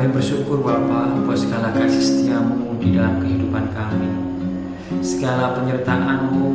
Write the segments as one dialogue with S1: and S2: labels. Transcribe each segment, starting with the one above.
S1: Kami bersyukur Bapa buat segala kasih setiamu di dalam kehidupan kami, segala penyertaan-Mu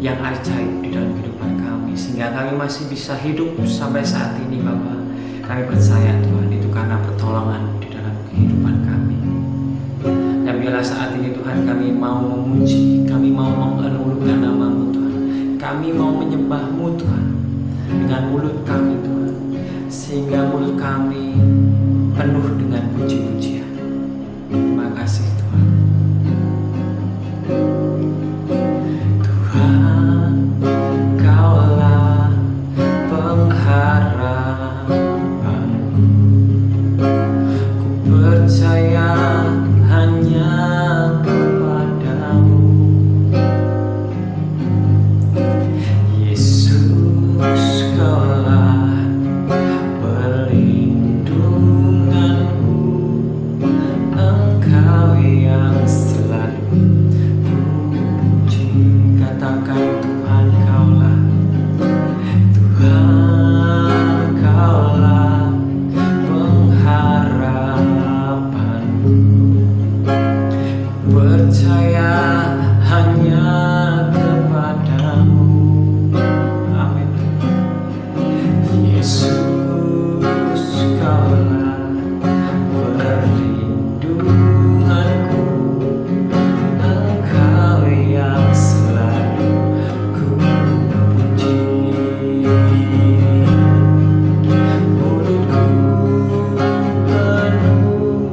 S1: yang ajaib di dalam kehidupan kami, sehingga kami masih bisa hidup sampai saat ini Bapa. Kami percaya Tuhan itu karena pertolongan di dalam kehidupan kami. Dan biarlah saat ini Tuhan kami mau memuji, kami mau mengeluhkan nama-Mu Tuhan, kami mau menyembah-Mu Tuhan dengan mulut kami Tuhan, sehingga mulut kami penuh dengan puji-pujian. Terima kasih Tuhan. Tuhan, Kaulah pengharapanku. Ku percaya hanya kepadamu, Yesus. Kaulah perlindunganku, Engkau yang selalu puji. Katakan Tuhan, Kaulah, Tuhan, Kaulah pengharapanku. Percaya hanya kepadamu. Amin. Yesus, Kaulah perlindunganku, Engkau yang selalu ku puji. Mulutku penuh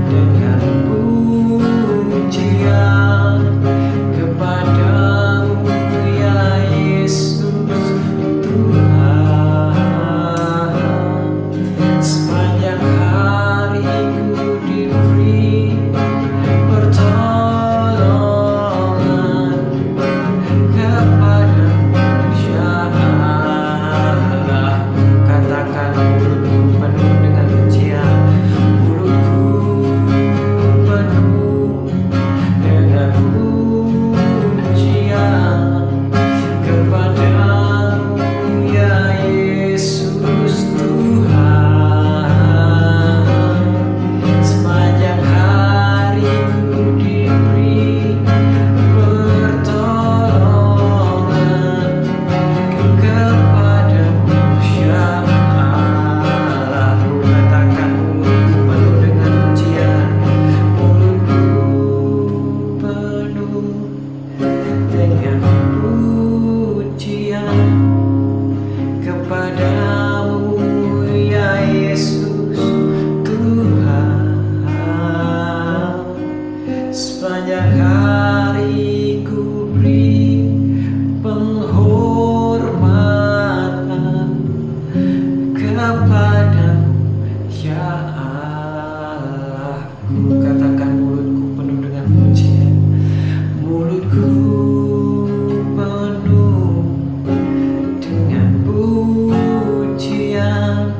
S1: dengan pujian kepadamu ya Yesus Tuhan. Sepanjang hariku diberi pertolongan kepadamu ya Allah. Katakan mulutku penuh dengan pujian, mulutku penuh dengan pujian kepadamu ya Yesus Tuhan. Sepanjang hariku diberi pertolongan kepadamu ya Allah. Ku katakan mulutku penuh dengan pujian, mulutku penuh dengan pujian kepadamu ya Yesus Tuhan. Sepanjang hari ku beri penghormatan kepadamu ya Allahku. Katakan mulutku penuh dengan pujian, mulutku penuh dengan pujian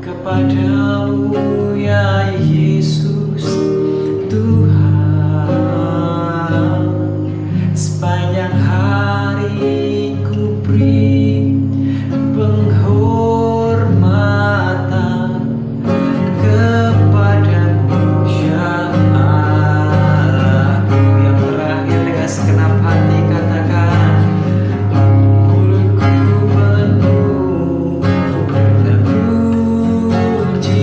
S1: kepadamu ya Yesus Tuhan. Sepanjang hari ku beri penghormatan kepadamu ya Allahku. Yang terakhir dengan segenap hati katakan, mulutku penuh dengan pujian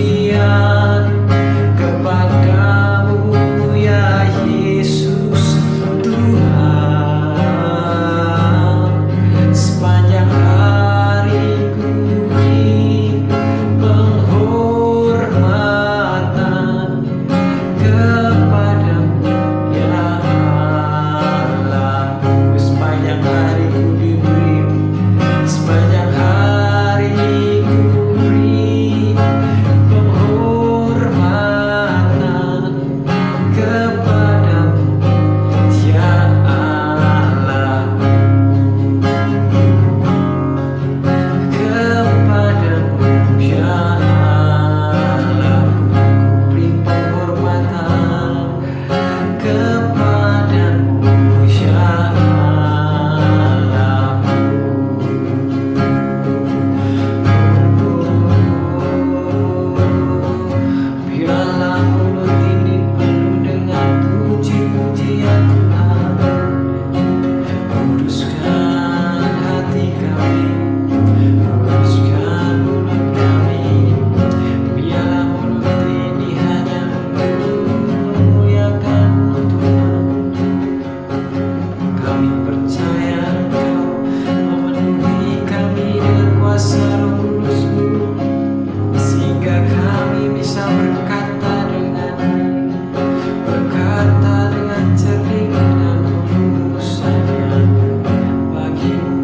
S1: bisa berkata dengan jernih dan tulus hanya bagimu.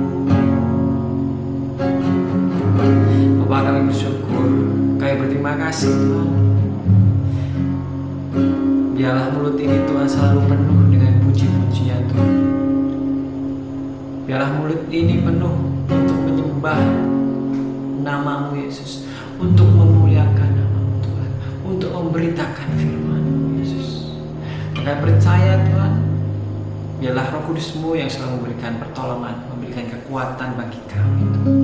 S1: Bapa, kami bersyukur, kami berterima kasih Tuhan. Biarlah mulut ini Tuhan selalu penuh dengan puji-pujian Tuhan. Biarlah mulut ini penuh untuk menyembah nama-Mu Yesus, untuk memuliakan nama-Mu Tuhan, untuk memberitakan firman-Mu Yesus. Kami percaya Tuhan, biarlah Roh Kudus-Mu yang selalu memberikan pertolongan, memberikan kekuatan bagi kami Tuhan.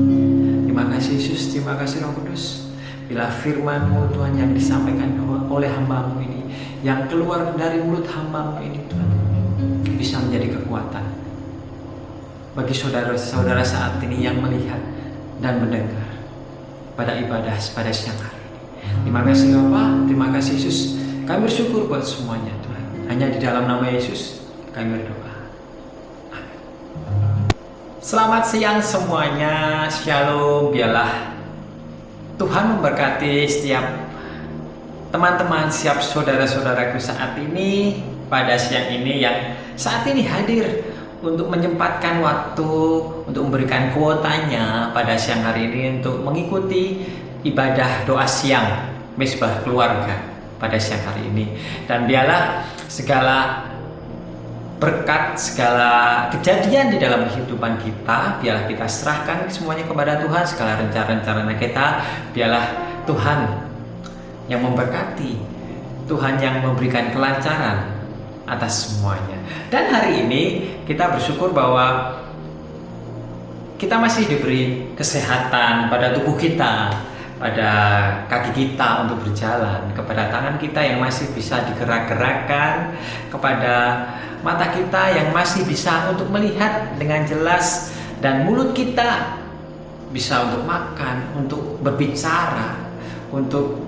S1: Terima kasih Yesus, terima kasih Roh Kudus. Bila firman-Mu Tuhan yang disampaikan oleh hamba-Mu ini, yang keluar dari mulut hamba-Mu ini Tuhan, bisa menjadi kekuatan bagi saudara-saudara saat ini yang melihat dan mendengar pada ibadah pada siang hari ini. Terima kasih Bapa, terima kasih Yesus. Kami bersyukur buat semuanya Tuhan. Hanya di dalam nama Yesus kami berdoa. Amin. Selamat siang semuanya. Shalom. Biarlah Tuhan memberkati setiap teman-teman, setiap saudara-saudaraku saat ini, pada siang ini yang saat ini hadir untuk menyempatkan waktu, untuk memberikan kuotanya pada siang hari ini untuk mengikuti ibadah doa siang Mezbah Keluarga pada siang hari ini. Dan biarlah segala berkat, segala kejadian di dalam kehidupan kita, biarlah kita serahkan semuanya kepada Tuhan. Segala rencana-rencana kita, biarlah Tuhan yang memberkati, Tuhan yang memberikan kelancaran atas semuanya. Dan hari ini kita bersyukur bahwa kita masih diberi kesehatan pada tubuh kita, pada kaki kita untuk berjalan, kepada tangan kita yang masih bisa digerak-gerakkan, kepada mata kita yang masih bisa untuk melihat dengan jelas, dan mulut kita bisa untuk makan, untuk berbicara, untuk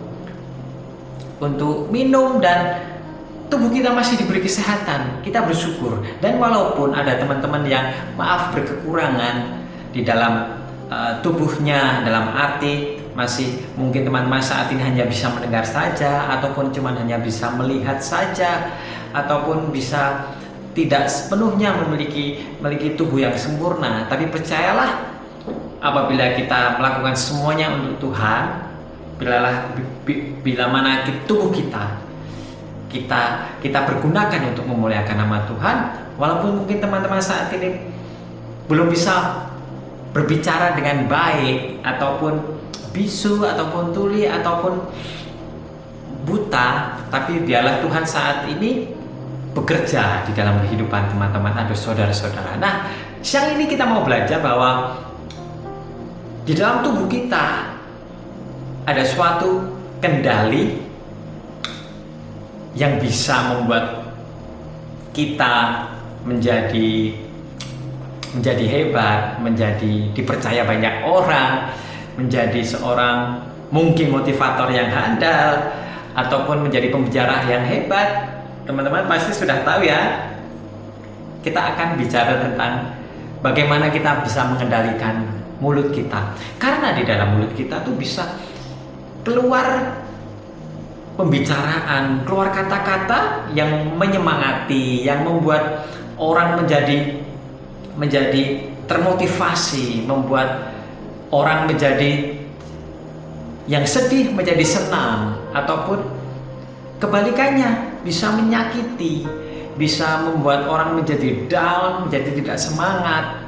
S1: minum, dan tubuh kita masih diberi kesehatan. Kita bersyukur. Dan walaupun ada teman-teman yang maaf berkekurangan di dalam tubuhnya, dalam arti masih mungkin teman-teman saat ini hanya bisa mendengar saja, ataupun cuma hanya bisa melihat saja, ataupun bisa tidak sepenuhnya memiliki tubuh yang sempurna. Tapi percayalah, apabila kita melakukan semuanya untuk Tuhan, bila mana tubuh kita pergunakan untuk memuliakan nama Tuhan, walaupun mungkin teman-teman saat ini belum bisa berbicara dengan baik, ataupun bisu, ataupun tuli, ataupun buta, tapi biarlah Tuhan saat ini bekerja di dalam kehidupan teman-teman atau saudara-saudara. Nah, siang ini kita mau belajar bahwa di dalam tubuh kita ada suatu kendali yang bisa membuat kita menjadi hebat, menjadi dipercaya banyak orang, menjadi seorang mungkin motivator yang handal, ataupun menjadi pembicara yang hebat. Teman-teman pasti sudah tahu ya, kita akan bicara tentang bagaimana kita bisa mengendalikan mulut kita. Karena di dalam mulut kita tuh bisa keluar pembicaraan, keluar kata-kata yang menyemangati, yang membuat orang menjadi termotivasi, membuat orang menjadi yang sedih menjadi senang, ataupun kebalikannya, bisa menyakiti, bisa membuat orang menjadi down, menjadi tidak semangat.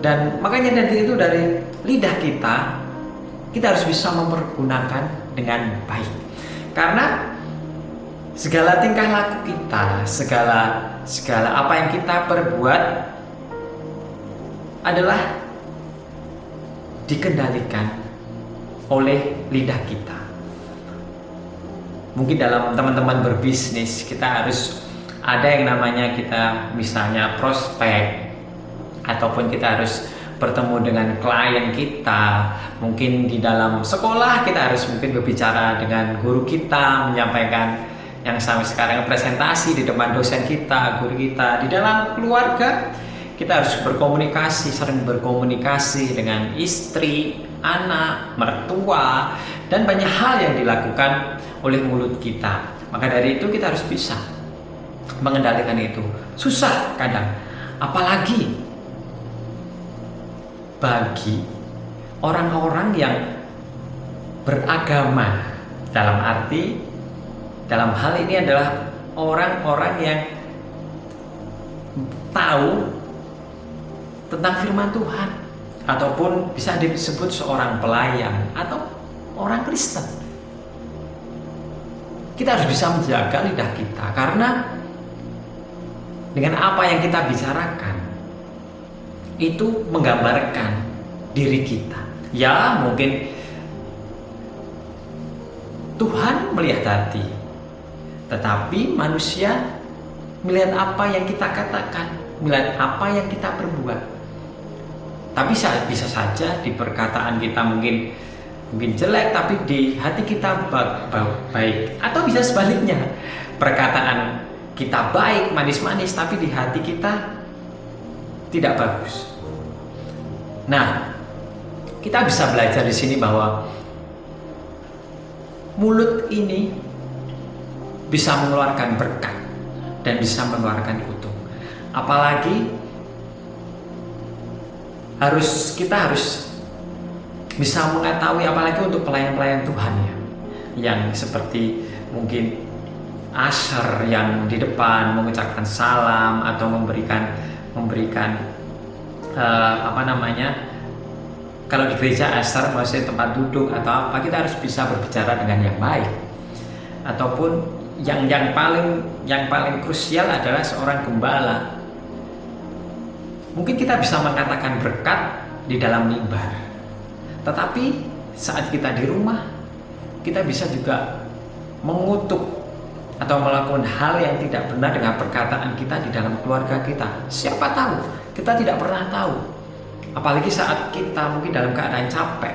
S1: Dan makanya dari lidah kita harus bisa mempergunakan dengan baik. Karena segala tingkah laku kita, segala apa yang kita perbuat adalah dikendalikan oleh lidah kita. Mungkin dalam teman-teman berbisnis, kita harus ada yang namanya kita misalnya prospek, ataupun kita harus bertemu dengan klien kita. Mungkin di dalam sekolah kita harus mungkin berbicara dengan guru kita, menyampaikan yang sampai sekarang presentasi di depan dosen kita, guru kita. Di dalam keluarga Kita harus berkomunikasi, sering berkomunikasi dengan istri, anak, mertua, dan banyak hal yang dilakukan oleh mulut kita. Maka dari itu kita harus bisa mengendalikan itu. Susah kadang, apalagi bagi orang-orang yang beragama, dalam hal ini adalah orang-orang yang tahu tentang firman Tuhan, ataupun bisa disebut seorang pelayan atau orang Kristen. Kita harus bisa menjaga lidah kita, karena dengan apa yang kita bicarakan itu menggambarkan diri kita. Ya, mungkin Tuhan melihat hati, tetapi manusia melihat apa yang kita katakan, melihat apa yang kita perbuat. Tapi bisa saja di perkataan kita mungkin jelek, tapi di hati kita baik. Atau bisa sebaliknya, perkataan kita baik, manis-manis, tapi di hati kita tidak bagus. Nah, kita bisa belajar di sini bahwa mulut ini bisa mengeluarkan berkat dan bisa mengeluarkan kutuk. Apalagi kita harus bisa mengetahui, apalagi untuk pelayan-pelayan Tuhan ya, yang seperti mungkin usher yang di depan mengucapkan salam atau memberikan kalau di gereja usher maksudnya tempat duduk atau apa, kita harus bisa berbicara dengan yang baik. Ataupun yang paling krusial adalah seorang gembala. Mungkin kita bisa mengatakan berkat di dalam mimbar, tetapi saat kita di rumah, kita bisa juga mengutuk atau melakukan hal yang tidak benar dengan perkataan kita di dalam keluarga kita. Siapa tahu? Kita tidak pernah tahu. Apalagi saat kita mungkin dalam keadaan capek,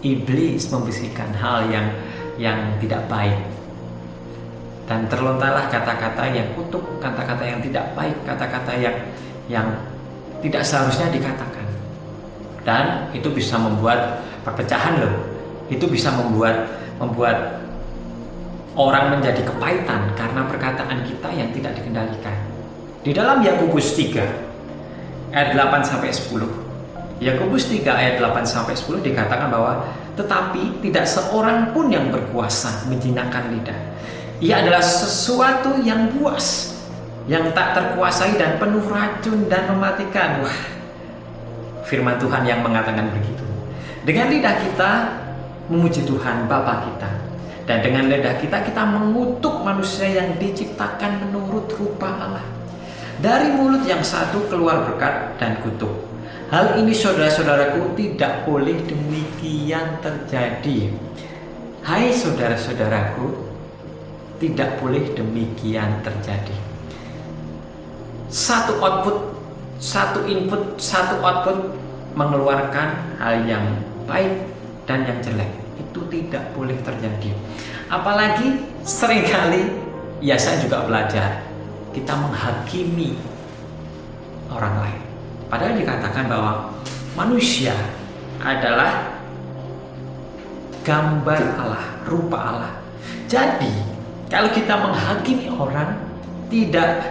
S1: iblis membisikkan hal yang tidak baik, dan terlontarlah kata-kata yang kutuk, kata-kata yang tidak baik, kata-kata yang tidak seharusnya dikatakan. Dan itu bisa membuat perpecahan loh. Itu bisa membuat orang menjadi kepahitan karena perkataan kita yang tidak dikendalikan. Di dalam Yakobus 3 ayat 8 sampai 10. Yakobus 3 ayat 8 sampai 10 dikatakan bahwa tetapi tidak seorang pun yang berkuasa menjinakkan lidah. Ia adalah sesuatu yang buas, yang tak terkuasai dan penuh racun dan mematikan. Wah, firman Tuhan yang mengatakan begitu. Dengan lidah kita memuji Tuhan Bapa kita, dan dengan lidah kita mengutuk manusia yang diciptakan menurut rupa Allah. Dari mulut yang satu keluar berkat dan kutuk. Hal ini saudara-saudaraku tidak boleh demikian terjadi. Hai saudara-saudaraku, tidak boleh demikian terjadi. Satu output, satu input, satu output mengeluarkan hal yang baik dan yang jelek. Itu tidak boleh terjadi. Apalagi seringkali, ya saya juga belajar, kita menghakimi orang lain. Padahal dikatakan bahwa manusia adalah gambar Allah, rupa Allah. Jadi kalau kita menghakimi orang,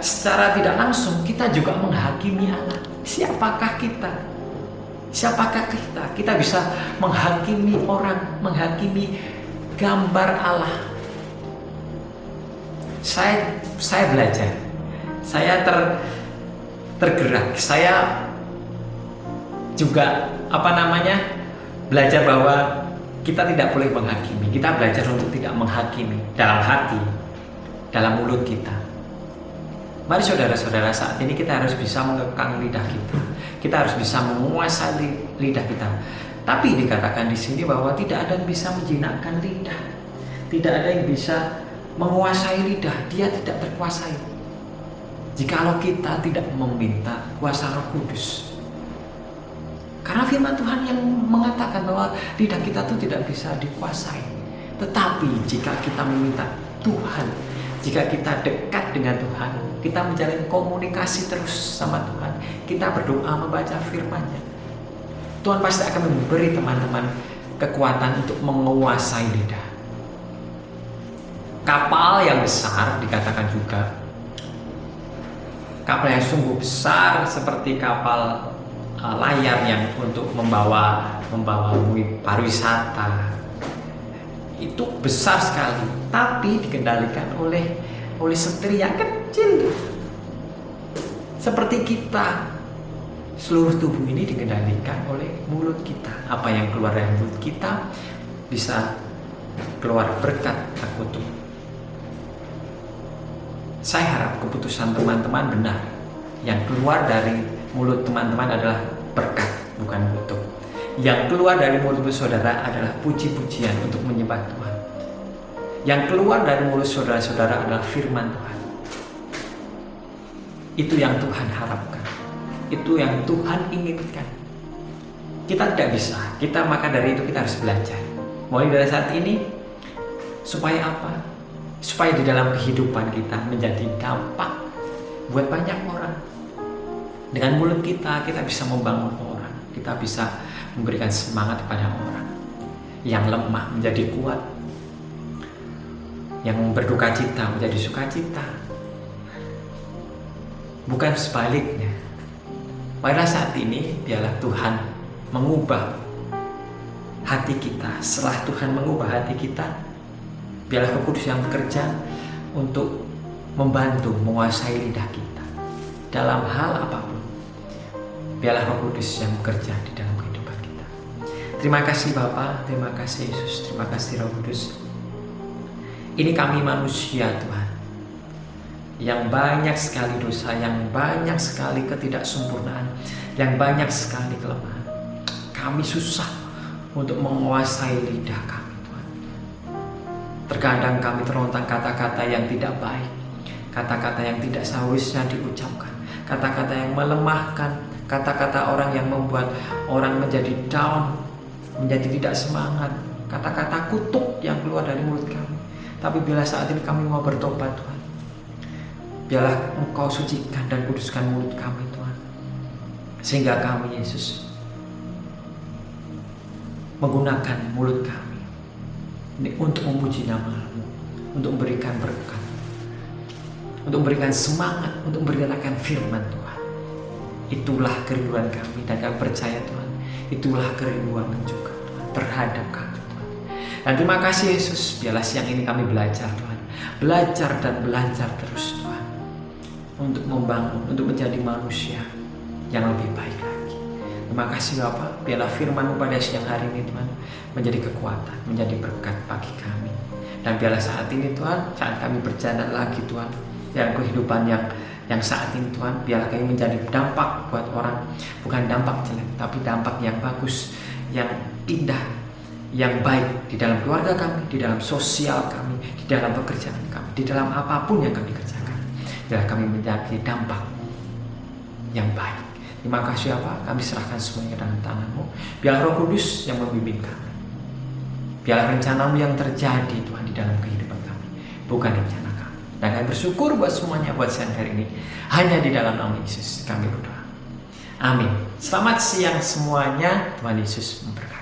S1: secara tidak langsung kita juga menghakimi Allah. Siapakah kita? Kita bisa menghakimi orang, menghakimi gambar Allah. Saya belajar, saya tergerak, saya juga belajar bahwa kita tidak boleh menghakimi. Kita belajar untuk tidak menghakimi dalam hati, dalam mulut kita. Mari saudara-saudara, saat ini kita harus bisa mengekang lidah kita. Kita harus bisa menguasai lidah kita. Tapi dikatakan di sini bahwa tidak ada yang bisa menjinakkan lidah. Tidak ada yang bisa menguasai lidah. Dia tidak terkuasai. Jikalau kita tidak meminta kuasa Roh Kudus. Karena firman Tuhan yang mengatakan bahwa lidah kita itu tidak bisa dikuasai. Tetapi jika kita meminta Tuhan, Jika kita dekat dengan Tuhan, kita menjalin komunikasi terus sama Tuhan, kita berdoa membaca firman-Nya, Tuhan pasti akan memberi teman-teman kekuatan untuk menguasai lidah. Kapal yang besar dikatakan juga, kapal yang sungguh besar seperti kapal layar yang untuk membawa pariwisata, itu besar sekali, tapi dikendalikan oleh setir yang kecil. Seperti kita, seluruh tubuh ini dikendalikan oleh mulut kita. Apa yang keluar dari mulut kita bisa keluar berkat atau kutuk. Saya harap keputusan teman-teman benar. Yang keluar dari mulut teman-teman adalah berkat, bukan kutuk. Yang keluar dari mulut saudara adalah puji-pujian untuk menyembah Tuhan. Yang keluar dari mulut saudara-saudara adalah firman Tuhan. Itu yang Tuhan harapkan. Itu yang Tuhan inginkan. Kita tidak bisa. Maka dari itu kita harus belajar. Mulai dari saat ini, supaya apa? Supaya di dalam kehidupan kita menjadi dampak buat banyak orang. Dengan mulut kita bisa membangun orang. Kita bisa memberikan semangat kepada orang. Yang lemah menjadi kuat. Yang berduka cita menjadi sukacita. Bukan sebaliknya. Pada saat ini biarlah Tuhan mengubah hati kita. Setelah Tuhan mengubah hati kita, biarlah Roh Kudus yang bekerja untuk membantu menguasai lidah kita dalam hal apapun. Biarlah Roh Kudus yang bekerja di dalam kehidupan kita. Terima kasih Bapa, terima kasih Yesus, terima kasih Roh Kudus. Ini kami manusia Tuhan, yang banyak sekali dosa, yang banyak sekali ketidaksempurnaan, yang banyak sekali kelemahan. Kami susah untuk menguasai lidah kami. Terkadang kami terlontar kata-kata yang tidak baik, kata-kata yang tidak seharusnya diucapkan, kata-kata yang melemahkan, kata-kata orang yang membuat orang menjadi down, menjadi tidak semangat, kata-kata kutuk yang keluar dari mulut kami. Tapi bila saat ini kami mau bertobat Tuhan, biarlah Engkau sucikan dan kuduskan mulut kami Tuhan, sehingga kami Yesus menggunakan mulut kami untuk memuji nama-Mu, untuk memberikan berkat, untuk memberikan semangat, untuk memberitakan firman Tuhan. Itulah kerinduan kami, dan kami percaya Tuhan, itulah kerinduan juga Tuhan terhadap kami Tuhan. Dan terima kasih Yesus, biarlah siang ini kami belajar Tuhan, belajar dan belajar terus Tuhan, untuk membangun, untuk menjadi manusia yang lebih baik lagi. Terima kasih Bapa, biarlah firman-Mu pada siang hari ini Tuhan menjadi kekuatan, menjadi berkat bagi kami. Dan biarlah saat ini Tuhan, saat kami berjalan lagi Tuhan, dalam kehidupan yang saat ini Tuhan, biarlah kami menjadi dampak buat orang, bukan dampak jelek, tapi dampak yang bagus, yang indah, yang baik di dalam keluarga kami, di dalam sosial kami, di dalam pekerjaan kami, di dalam apapun yang kami kerjakan. Biarlah kami menjadi dampak yang baik. Terima kasih Bapa, kami serahkan semuanya dalam tangan-Mu. Biar Roh Kudus yang membimbing kami. Biarlah rencana-Mu yang terjadi Tuhan di dalam kehidupan kami, bukan rencana kami. Dan kami bersyukur buat semuanya, buat siang hari ini. Hanya di dalam nama Yesus kami berdoa. Amin. Selamat siang semuanya. Tuhan Yesus memberkati.